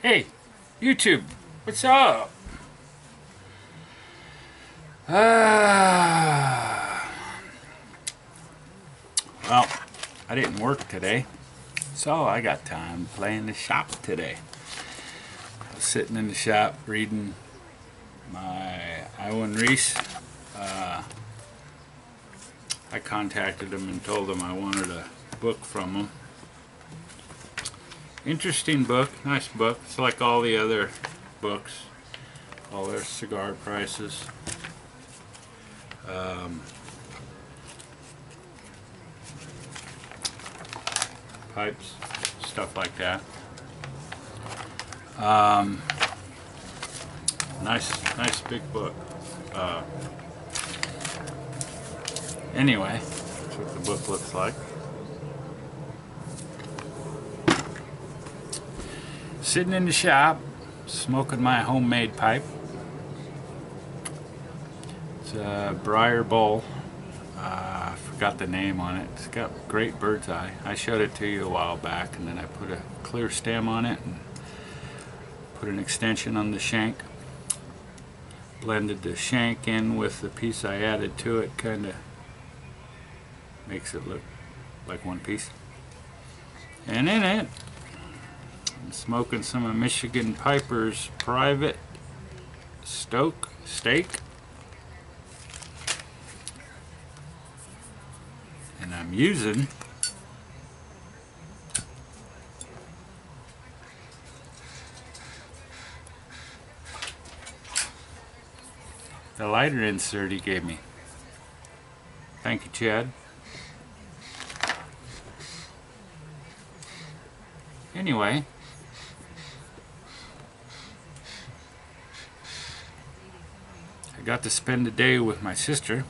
Hey, YouTube, what's up? Well, I didn't work today, so I got time to play in the shop today. I was sitting in the shop reading my Iwan Reese. I contacted him and told him I wanted a book from him. Interesting book, nice book. It's like all the other books, all their cigar prices. Pipes, stuff like that. Nice big book. Anyway, that's what the book looks like. Sitting in the shop, smoking my homemade pipe. It's a Briar Bowl. I forgot the name on it. It's got great bird's eye. I showed it to you a while back, and then I put a clear stem on it and put an extension on the shank. Blended the shank in with the piece I added to it. Kind of makes it look like one piece. And in it, I'm smoking some of Michigan Piper's Private Steak. And I'm using the lighter insert he gave me. Thank you, Chad. Anyway, I got to spend the day with my sister,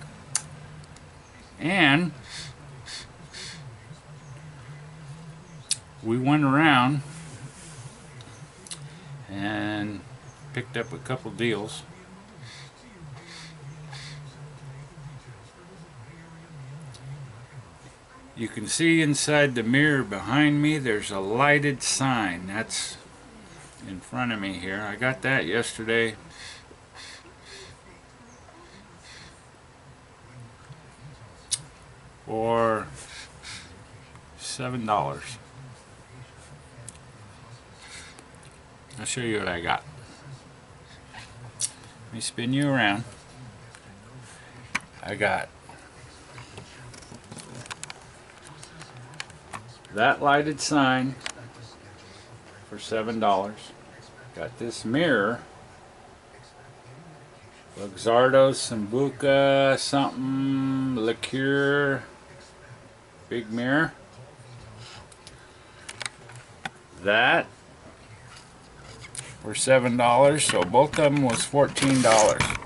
and we went around and picked up a couple deals. You can see inside the mirror behind me there's a lighted sign. That's in front of me here. I got that yesterday. For $7. I'll show you what I got. Let me spin you around. I got that lighted sign for $7. Got this mirror, Luxardo Sambuca something liqueur big mirror. That for $7, so both of them was $14.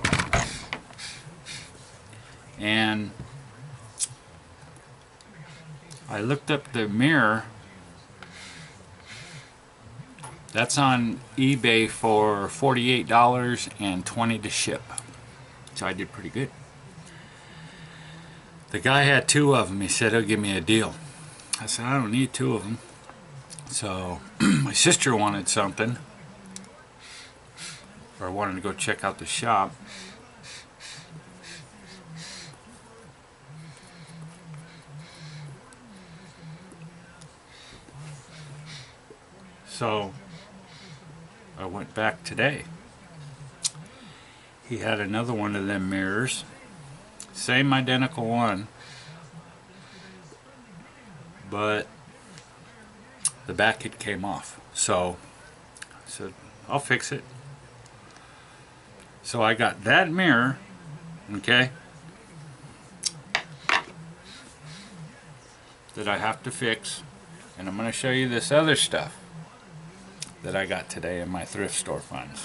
And I looked up the mirror. That's on eBay for $48 and $20 to ship. So I did pretty good. The guy had two of them. He said he'll give me a deal. I said I don't need two of them. So my sister wanted something, or wanted to go check out the shop. So I went back today. He had another one of them mirrors, same identical one, but the back it came off. So I said I'll fix it. So I got that mirror, okay, that I have to fix, and I'm going to show you this other stuff that I got today in my thrift store finds.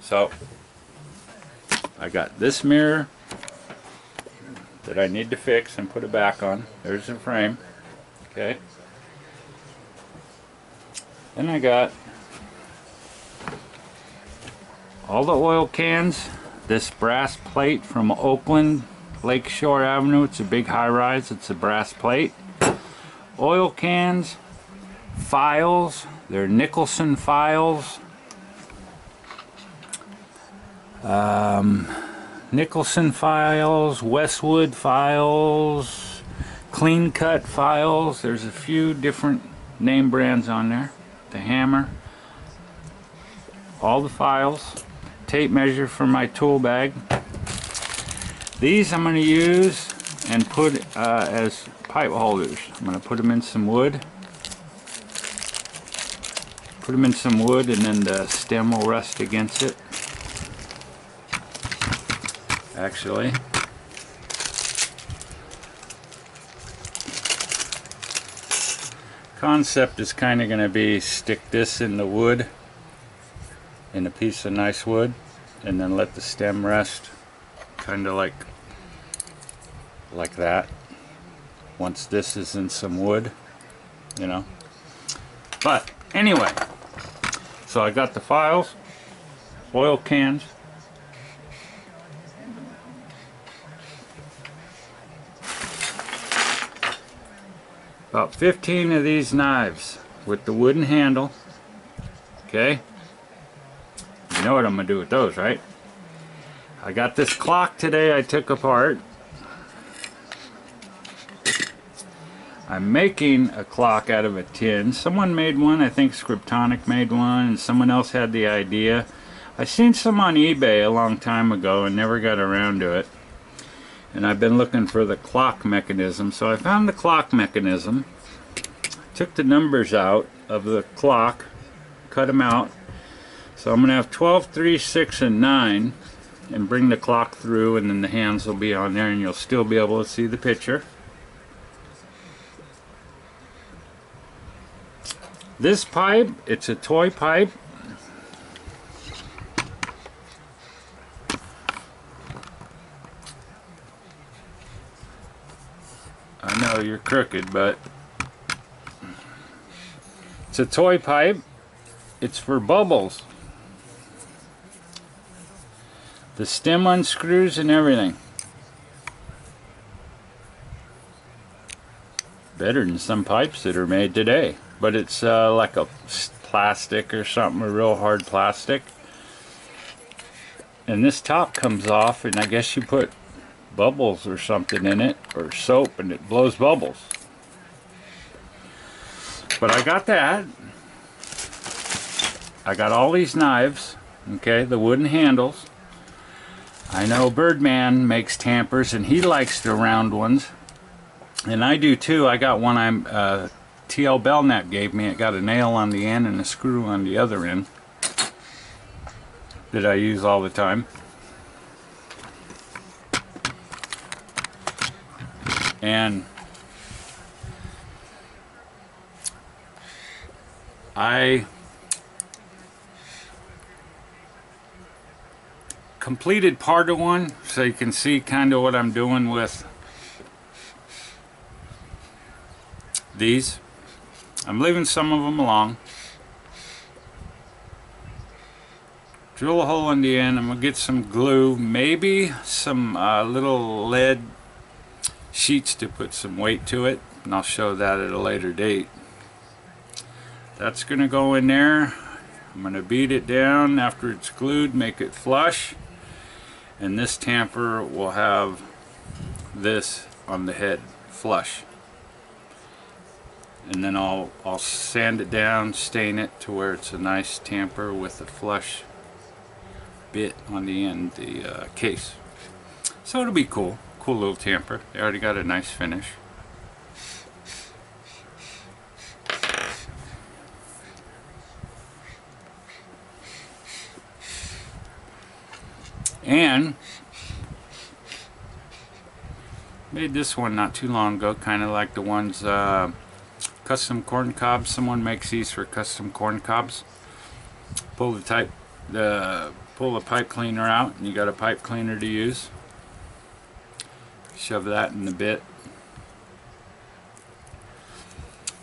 So I got this mirror that I need to fix and put it back on. There's the frame, okay. Then I got all the oil cans, this brass plate from Oakland Lakeshore Avenue. It's a big high-rise. It's a brass plate. Oil cans, files. They're Nicholson files. Nicholson files, Westwood files, Clean Cut files. There's a few different name brands on there. The hammer. All the files. Tape measure for my tool bag. These I'm going to use and put as pipe holders. I'm going to put them in some wood. Put them in some wood and then the stem will rest against it. Actually. Concept is kind of going to be stick this in the wood, in a piece of nice wood, and then let the stem rest kind of like that once this is in some wood, you know. But anyway, so I got the files, oil cans, about 15 of these knives with the wooden handle. Okay, you know what I'm gonna do with those, right? I got this clock today I took apart. I'm making a clock out of a tin. Someone made one, I think Scriptonic made one, and someone else had the idea. I seen some on eBay a long time ago and never got around to it. And I've been looking for the clock mechanism, so I found the clock mechanism. Took the numbers out of the clock, cut them out. So I'm going to have 12, 3, 6, and 9, and bring the clock through, and then the hands will be on there, and you'll still be able to see the picture. This pipe, it's a toy pipe. I know you're crooked, but it's a toy pipe. It's for bubbles. The stem unscrews and everything. Better than some pipes that are made today. But it's like a plastic or something, a real hard plastic. And this top comes off, and I guess you put bubbles or something in it, or soap, and it blows bubbles. But I got that. I got all these knives, okay, the wooden handles. I know Birdman makes tampers, and he likes the round ones, and I do too. I got one TL Belknap gave me. It got a nail on the end and a screw on the other end that I use all the time. And I completed part of one, so you can see kind of what I'm doing with these. I'm leaving some of them along. Drill a hole in the end. I'm going to get some glue, maybe some little lead sheets to put some weight to it, and I'll show that at a later date. That's going to go in there. I'm going to beat it down after it's glued, make it flush, and this tamper will have this on the head flush. And then I'll sand it down, stain it to where it's a nice tamper with a flush bit on the end, the case. So it'll be cool. Cool little tamper. They already got a nice finish. And made this one not too long ago, kind of like the ones custom corn cobs. Someone makes these for custom corn cobs. Pull the pipe cleaner out, and you got a pipe cleaner to use. Shove that in the bit.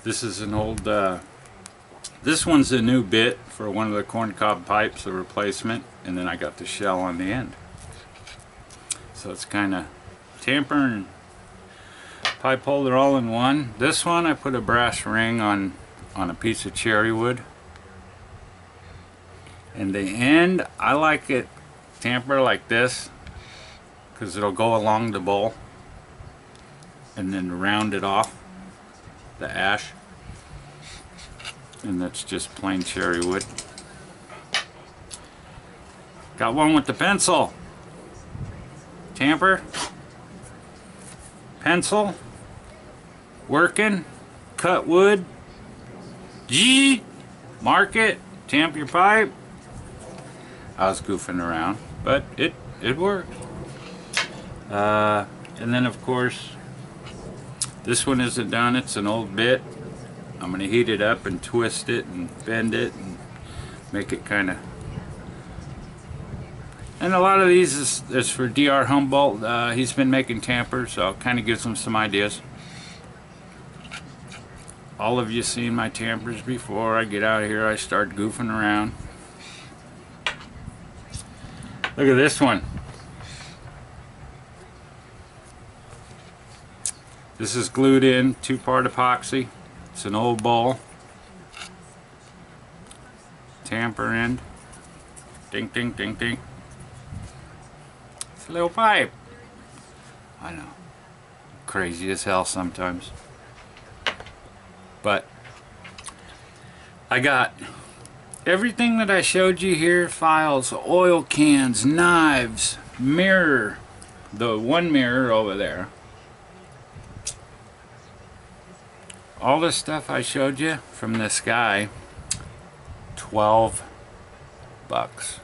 This is an old, this one's a new bit for one of the corn cob pipes, a replacement, and then I got the shell on the end. So it's kind of tamper and pipe holder all in one. This one I put a brass ring on on a piece of cherry wood. And the end, I like it tamper like this because it'll go along the bowl and then round it off, the ash. And that's just plain cherry wood. Got one with the pencil. Tamper. Pencil. Working. Cut wood. G. Mark it. Tamp your pipe. I was goofing around, but it worked. And then of course, this one isn't done. It's an old bit. I'm going to heat it up and twist it and bend it and make it kind of... And a lot of these is for Dr. Humboldt. He's been making tampers, so it kind of gives him some ideas. All of you seen my tampers before. I get out of here, I start goofing around. Look at this one. This is glued in, 2-part epoxy. It's an old bowl. Tamper end. Ding, ding, ding, ding. It's a little pipe. I know. Crazy as hell sometimes. But I got everything that I showed you here. Files, oil cans, knives, mirror. The one mirror over there. All the stuff I showed you from this guy, 12 bucks.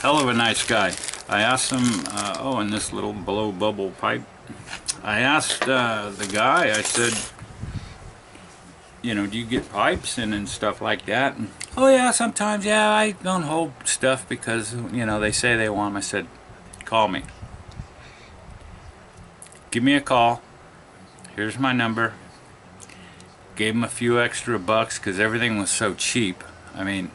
Hell of a nice guy. I asked him, oh, and this little blow bubble pipe. I asked the guy, I said, you know, do you get pipes and stuff like that? And, oh yeah, sometimes, yeah, I don't hold stuff because, you know, they say they want them. I said, call me. Give me a call. Here's my number. Gave him a few extra bucks because everything was so cheap. I mean,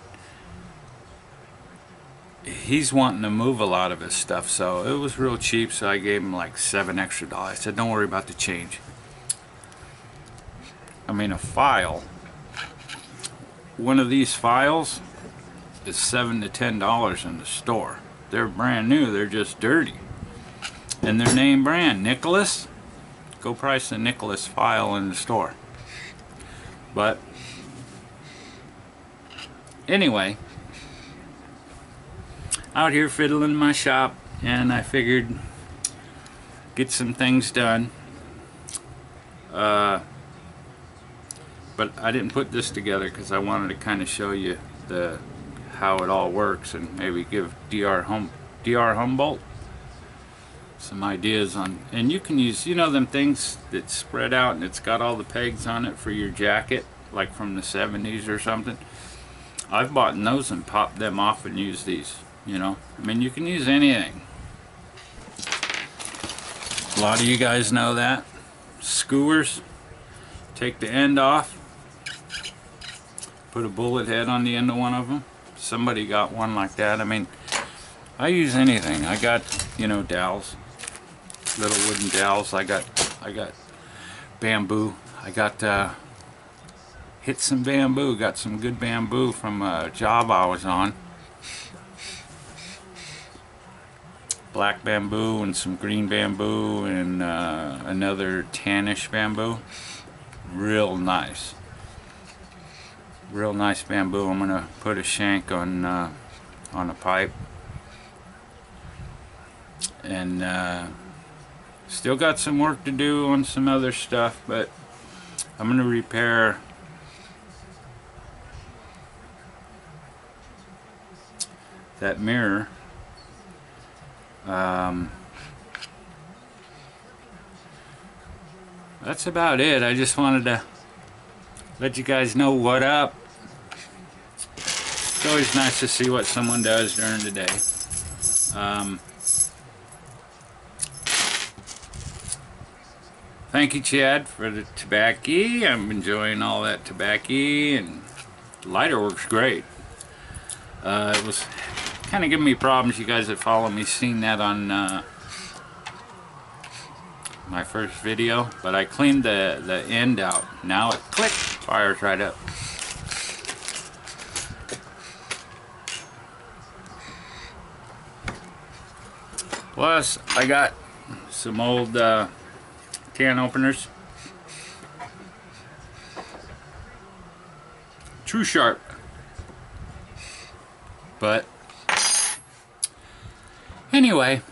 he's wanting to move a lot of his stuff, so it was real cheap, so I gave him like $7 extra. I said, don't worry about the change. I mean, a file, one of these files is $7 to $10 in the store. They're brand new, they're just dirty. And their name brand, Nicholas. Go price the Nicholas file in the store. But anyway, out here fiddling in my shop, and I figured get some things done. But I didn't put this together because I wanted to kind of show you how it all works and maybe give Dr. Humboldt some ideas on. And you can use, you know, them things that spread out and it's got all the pegs on it for your jacket, like from the 70s or something. I've bought those and popped them off and used these, you know. I mean, you can use anything. A lot of you guys know that. Skewers, take the end off, put a bullet head on the end of one of them. Somebody got one like that. I mean, I use anything. I got, you know, dowels, little wooden dowels. I got bamboo. I got hit some bamboo. Got some good bamboo from a job I was on. Black bamboo and some green bamboo and another tannish bamboo. Real nice. Real nice bamboo. I'm gonna put a shank on a pipe. And still got some work to do on some other stuff, but I'm gonna repair that mirror. That's about it. I just wanted to let you guys know what up. It's always nice to see what someone does during the day. Thank you, Chad, for the tobacco. I'm enjoying all that tobacco, and the lighter works great. It was kind of giving me problems. You guys that follow me seen that on my first video, but I cleaned the end out. Now it click, fires right up. Plus, I got some old can openers. True sharp. But anyway,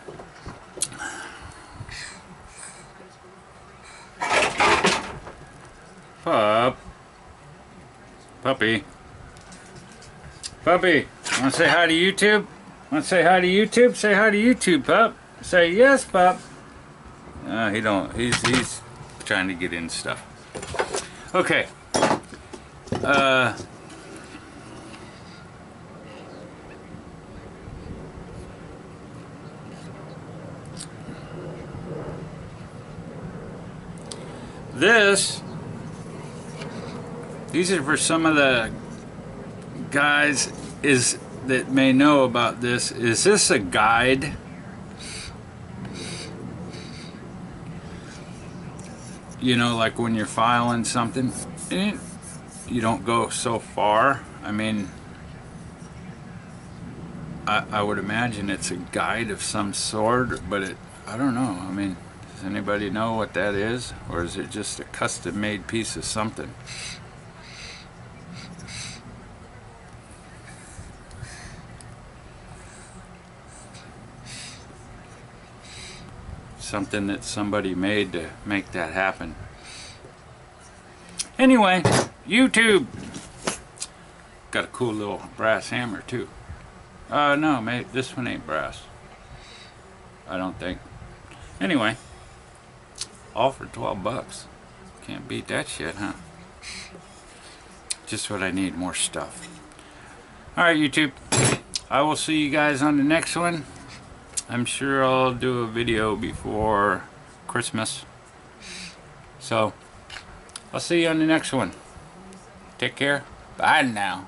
puppy, wanna say hi to YouTube? Wanna say hi to YouTube? Say hi to YouTube, pup. Say yes, pup. He don't. He's trying to get in stuff. Okay. These are for some of the guys that may know about this. Is this a guide? You know, like when you're filing something, you don't go so far. I mean, I would imagine it's a guide of some sort, but I don't know. I mean, does anybody know what that is? Or is it just a custom-made piece of something? Something that somebody made to make that happen. Anyway, YouTube. Got a cool little brass hammer too. No, mate, this one ain't brass. I don't think. Anyway, all for 12 bucks. Can't beat that shit, huh? Just what I need, more stuff. Alright, YouTube. I will see you guys on the next one. I'm sure I'll do a video before Christmas. So, I'll see you on the next one. Take care. Bye now.